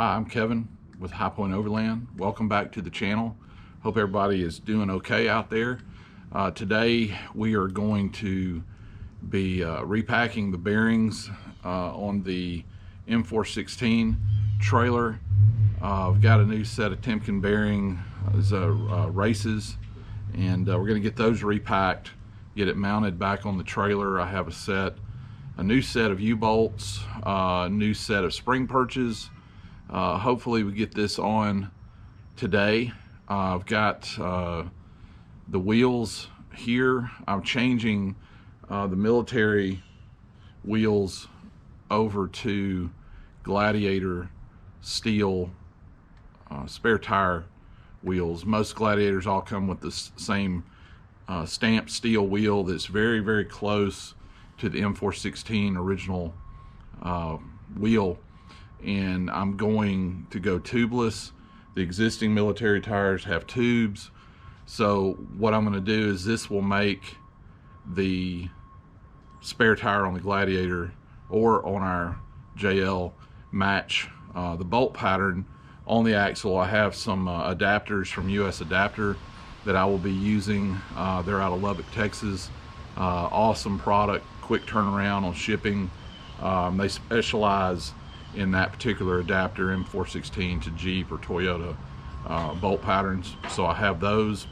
Hi, I'm Kevin with High Point Overland. Welcome back to the channel. Hope everybody is doing okay out there. Today we are going to be repacking the bearings on the M416 trailer. I've got a new set of Timken bearing races, and we're going to get those repacked, get it mounted back on the trailer. I have a new set of U-bolts, a new set of spring perches. Hopefully we get this on today. I've got the wheels here. I'm changing the military wheels over to Gladiator steel spare tire wheels. Most Gladiators all come with the same stamped steel wheel that's very close to the M416 original wheel, and I'm going to go tubeless. The existing military tires have tubes, so what I'm going to do is this will make the spare tire on the Gladiator or on our JL match the bolt pattern on the axle. I have some adapters from US Adapter that I will be using. They're out of Lubbock, Texas. Awesome product, quick turnaround on shipping. They specialize in that particular adapter, M416 to Jeep or Toyota bolt patterns, so I have those.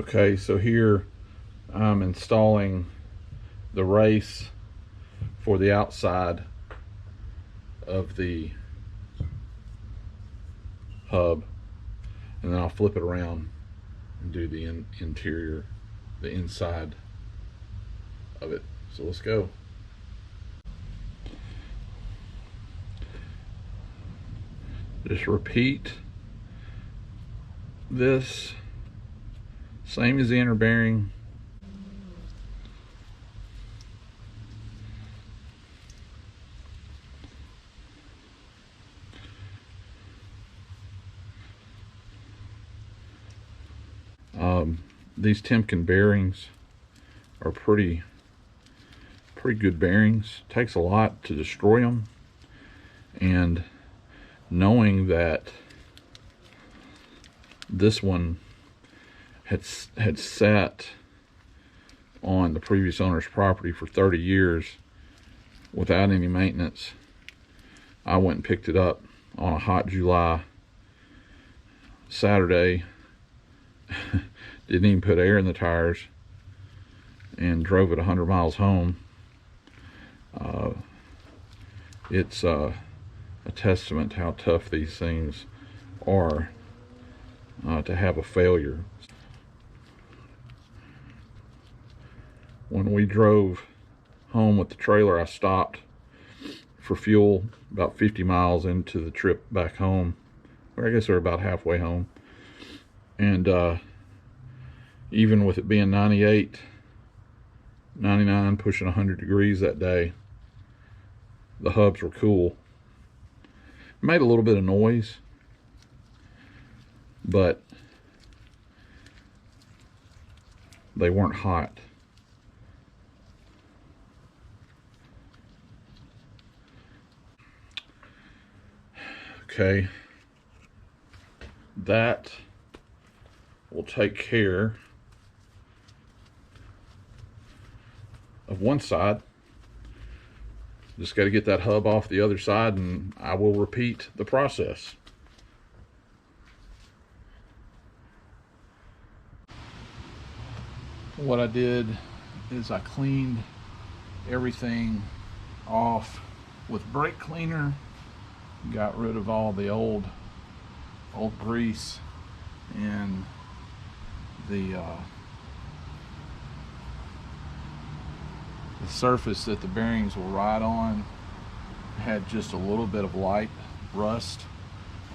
Okay, so here I'm installing the race for the outside of the hub, and then I'll flip it around and do the interior, the inside of it. So let's go. Just repeat this, same as the inner bearing. These Timken bearings are pretty good bearings. Takes a lot to destroy them, and knowing that this one had sat on the previous owner's property for 30 years without any maintenance, I went and picked it up on a hot July Saturday. Didn't even put air in the tires and drove it 100 miles home. It's a testament to how tough these things are to have a failure. When we drove home with the trailer, I stopped for fuel about 50 miles into the trip back home, or I guess we're about halfway home, and even with it being 98, 99, pushing 100 degrees that day, the hubs were cool. Made a little bit of noise, but they weren't hot. Okay, that will take care of one side. Just got to get that hub off the other side, and I will repeat the process. What I did is I cleaned everything off with brake cleaner, got rid of all the old grease, and the surface that the bearings will ride on had just a little bit of light rust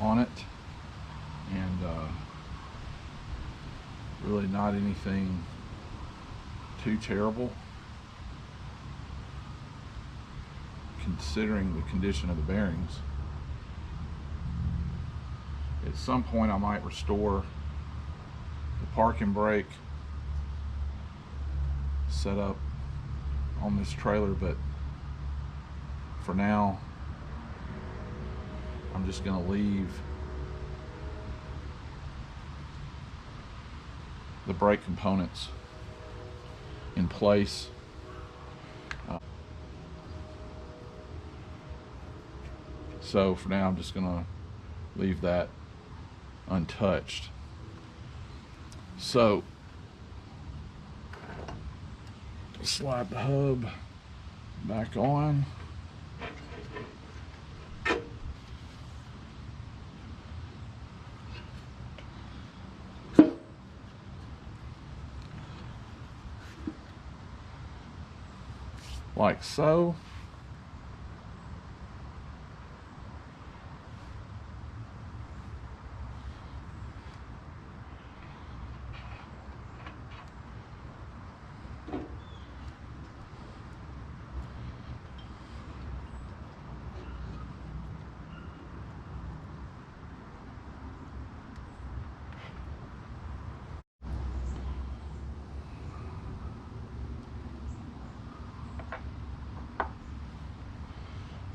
on it, and really not anything too terrible considering the condition of the bearings. At some point I might restore the parking brake set up on this trailer, but for now I'm just going to leave the brake components in place. So for now I'm just going to leave that untouched. So slide the hub back on. Like so.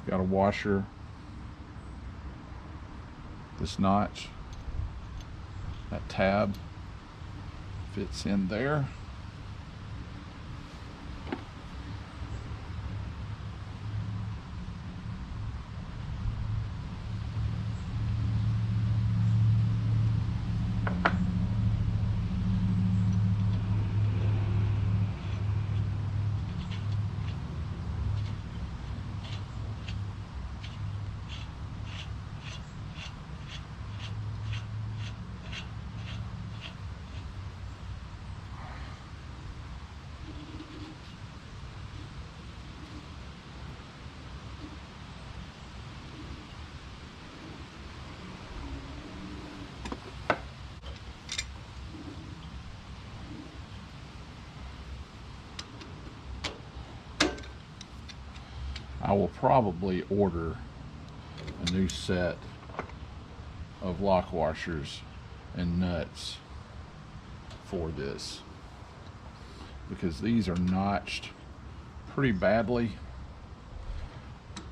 Got a washer, this notch, that tab fits in there. I will probably order a new set of lock washers and nuts for this, because these are notched pretty badly,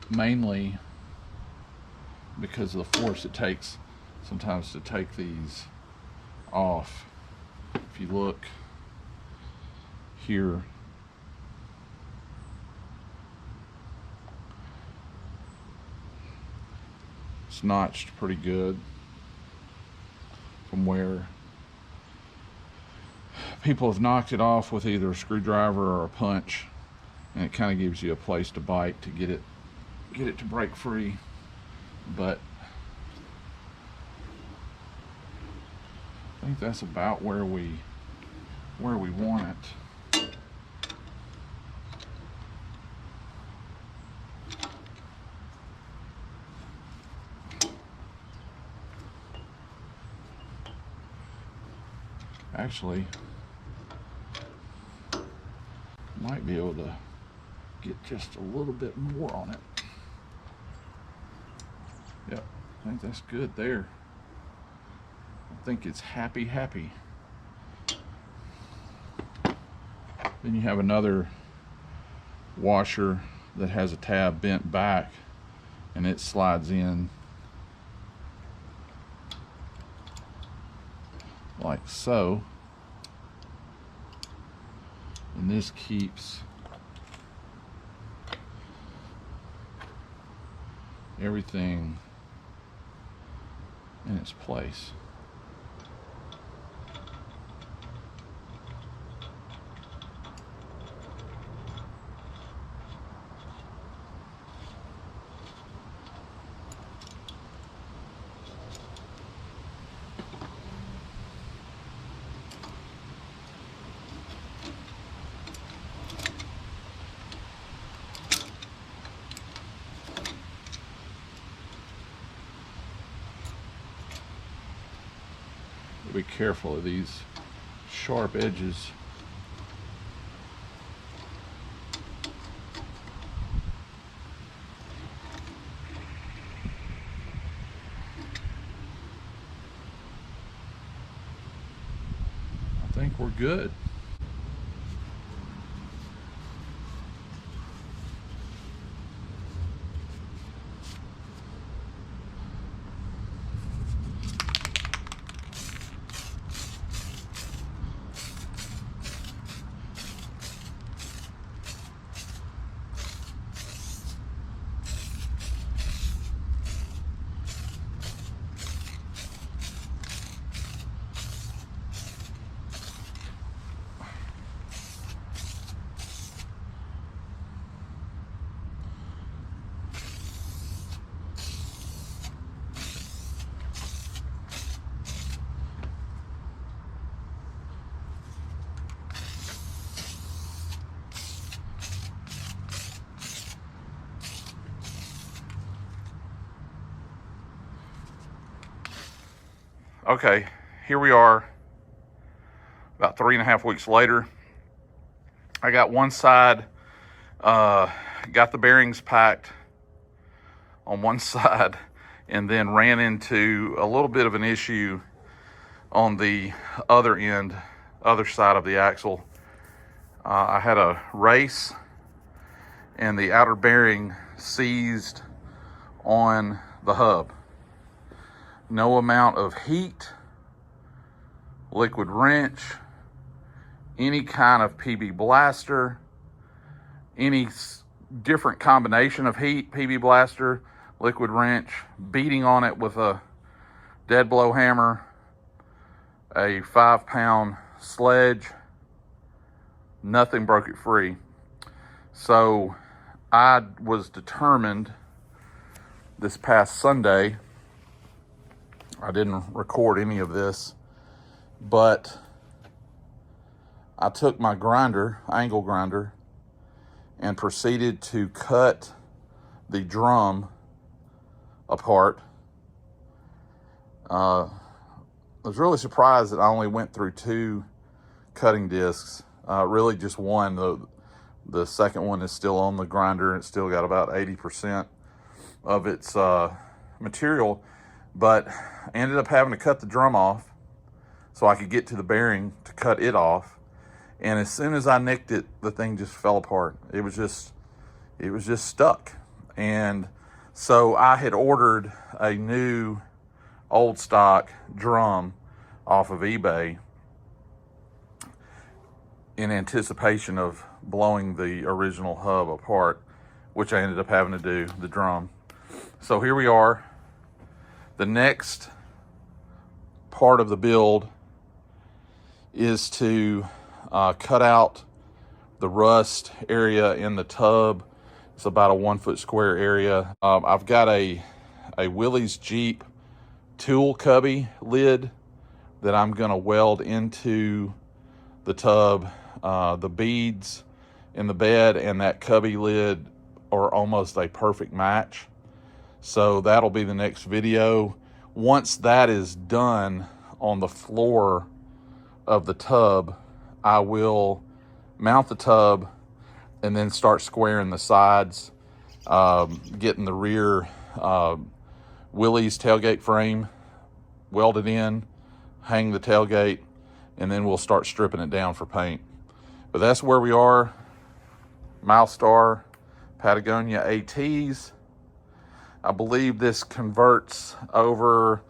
mainly because of the force it takes sometimes to take these off. If you look here, it's notched pretty good from where people have knocked it off with either a screwdriver or a punch, and it kind of gives you a place to bite to get it to break free. But I think that's about where we want it. Actually, might be able to get just a little bit more on it. Yep, I think that's good there. I think it's happy. Then you have another washer that has a tab bent back, and it slides in like so, and this keeps everything in its place. Be careful of these sharp edges. I think we're good. Okay, here we are about 3.5 weeks later. I got one side, got the bearings packed on one side, and then ran into a little bit of an issue on the other end, other side of the axle. I had a race, and the outer bearing seized on the hub. No amount of heat, liquid wrench, any kind of PB blaster, any different combination of heat, PB blaster, liquid wrench, beating on it with a dead blow hammer, a 5-pound sledge, nothing broke it free. So I was determined this past Sunday, I didn't record any of this, but I took my grinder, angle grinder, and proceeded to cut the drum apart. I was really surprised that I only went through 2 cutting discs, really just one. The second one is still on the grinder. It's still got about 80% of its material, but I ended up having to cut the drum off so I could get to the bearing to cut it off. And as soon as I nicked it, the thing just fell apart. It was just stuck. And so I had ordered a new old stock drum off of eBay in anticipation of blowing the original hub apart, which I ended up having to do, the drum. So here we are. The next part of the build is to cut out the rust area in the tub. It's about a 1 foot square area. I've got a Willys Jeep tool cubby lid that I'm gonna weld into the tub. The beads in the bed and that cubby lid are almost a perfect match. So that'll be the next video. Once that is done on the floor of the tub, I will mount the tub and then start squaring the sides, getting the rear Willys tailgate frame welded in, hang the tailgate, and then we'll start stripping it down for paint. But that's where we are. Milestar Patagonia ATs. I believe this converts over,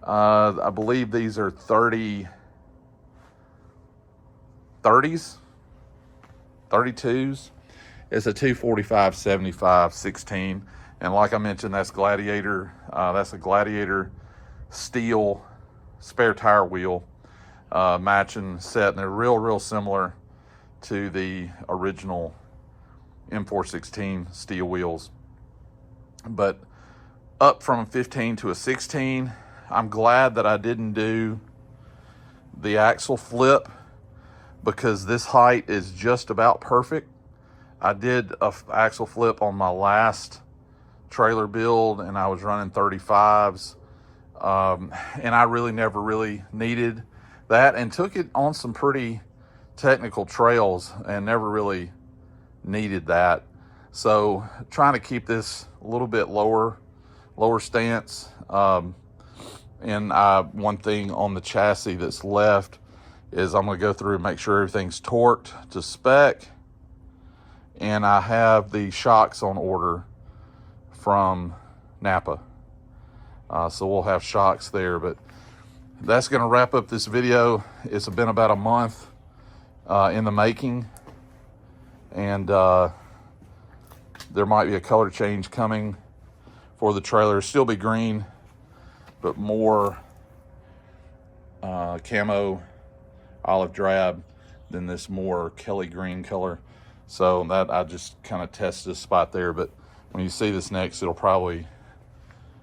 I believe these are 30s, 32s. It's a 245/75/16. And like I mentioned, that's Gladiator. That's a Gladiator steel spare tire wheel, matching set. And they're real similar to the original M416 steel wheels. But up from a 15 to a 16, I'm glad that I didn't do the axle flip, because this height is just about perfect. I did a axle flip on my last trailer build and I was running 35s, and I really never really needed that, and took it on some pretty technical trails and never really needed that. So trying to keep this a little bit lower stance. And one thing on the chassis that's left is I'm going to go through and make sure everything's torqued to spec. And I have the shocks on order from Napa. So we'll have shocks there. But that's going to wrap up this video. It's been about a month in the making. And there might be a color change coming for the trailer. Still be green, but more camo olive drab than this more Kelly green color. So that I just kind of test this spot there, but when you see this next, it'll probably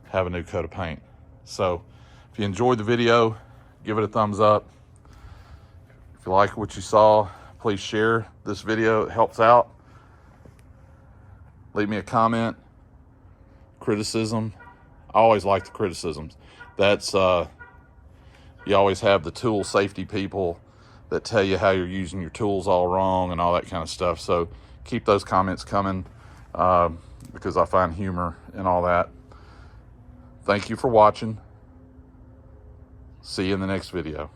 have a new coat of paint. So if you enjoyed the video, give it a thumbs up. If you like what you saw, please share this video. It helps out. Leave me a comment, criticism. I always like the criticisms. That's you always have the tool safety people that tell you how you're using your tools all wrong and all that kind of stuff. So keep those comments coming, because I find humor in all that. Thank you for watching. See you in the next video.